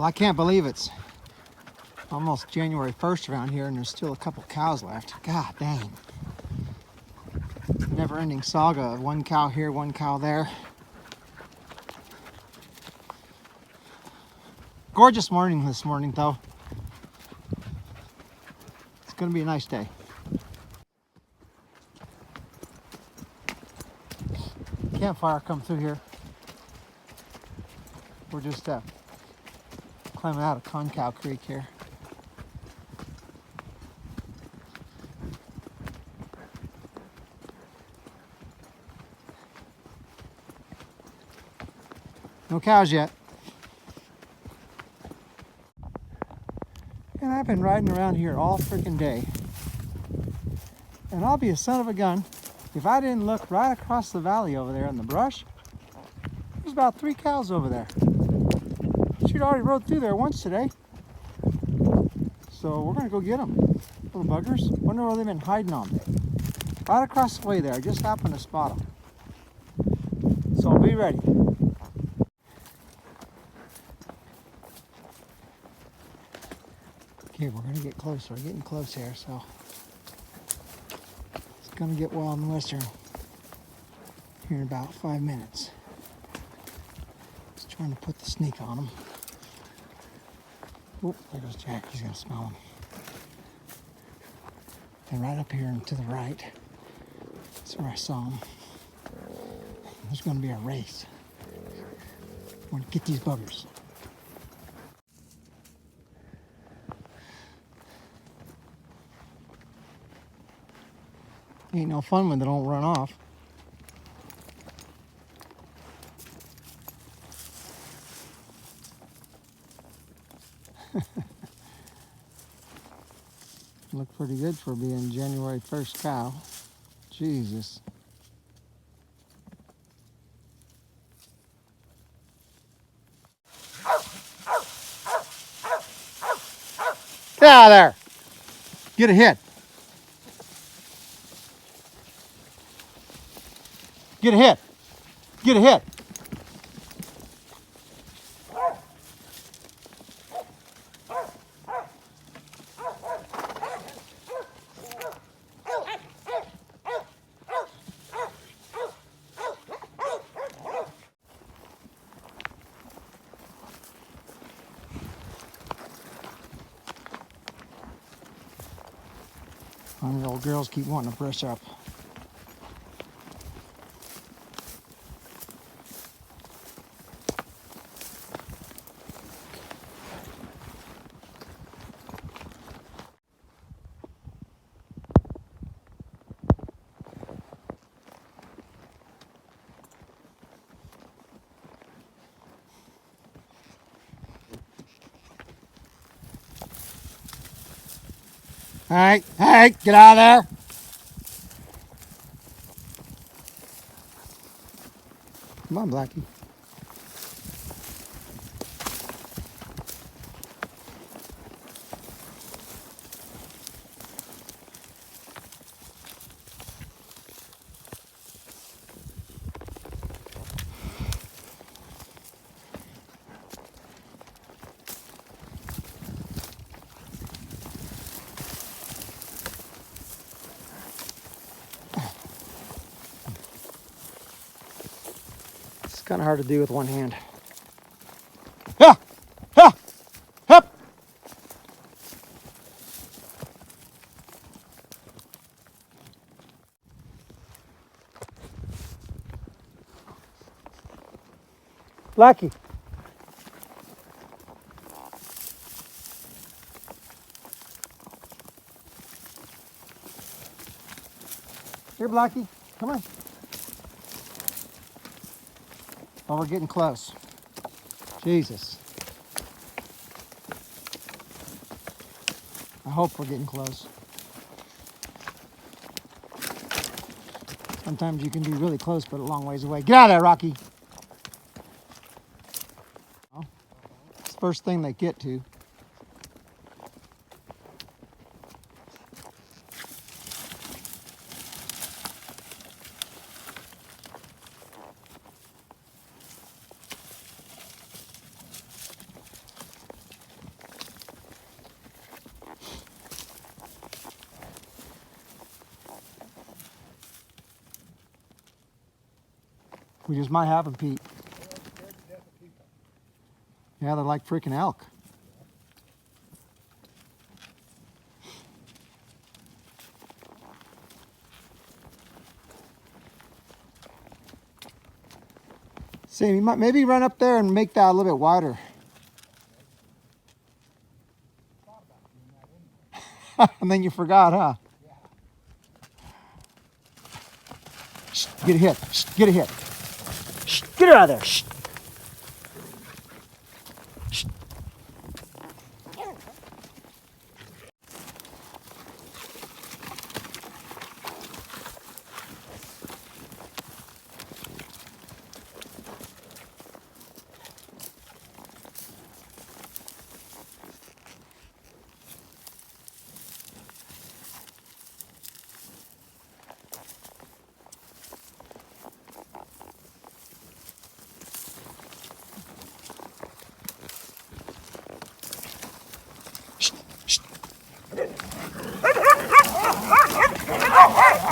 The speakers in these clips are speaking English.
Well, I can't believe it's almost January 1st around here and there's still a couple cows left. God dang. Never-ending saga of one cow here, one cow there. Gorgeous morning this morning though. It's gonna be a nice day. Campfire come through here. We're just climbing out of Concow Creek here. No cows yet. And I've been riding around here all freaking day. And I'll be a son of a gun if I didn't look right across the valley over there in the brush. There's about 3 cows over there. She'd already rode through there once today. So we're gonna go get them. Little buggers. Wonder where they've been hiding on. Right across the way there. I just happened to spot them. So be ready. Okay, we're gonna get closer. We're getting close here, so it's gonna get wild and western here in about 5 minutes. Just trying to put the sneak on them. Oh, there goes Jack. He's gonna smell them. And right up here and to the right, that's where I saw them. There's gonna be a race. I want to get these buggers. Ain't no fun when they don't run off. Look pretty good for being January 1st cow. Jesus. Get out of there. Get a hit. Get a hit. Get a hit. The old girls keep wanting to brush up. All right, get out of there. Come on, Blackie. It's kind of hard to do with one hand. Ha! Ha! Hup! Blackie. Here, Blackie. Come on. Oh, we're getting close. Jesus. I hope we're getting close. Sometimes you can be really close, but a long ways away. Get out of there, Rocky. Well, it's the first thing they get to. We just might have them, Pete. Yeah, they're like freaking elk. See, you might maybe run up there and make that a little bit wider. And then you forgot, huh? Shh, get a hit. Shh, get a hit. Shh, get her out of there. Shh. Shh.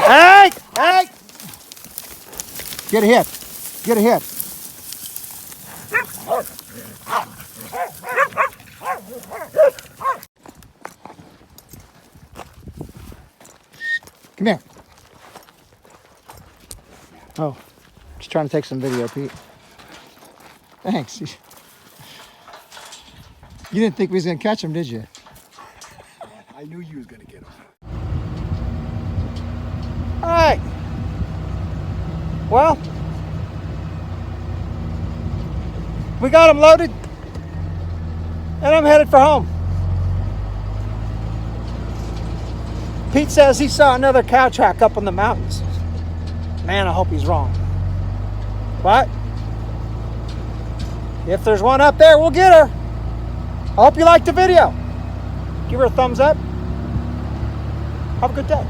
Hey! Hey! Get a hit. Get a hit. Come here. Oh, just trying to take some video, Pete. Thanks. You didn't think we was going to catch him, did you? I knew you was going to get him. All right. Well, we got him loaded, and I'm headed for home. Pete says he saw another cow track up in the mountains. Man, I hope he's wrong. But if there's one up there, we'll get her. I hope you liked the video. Give her a thumbs up. Have a good day.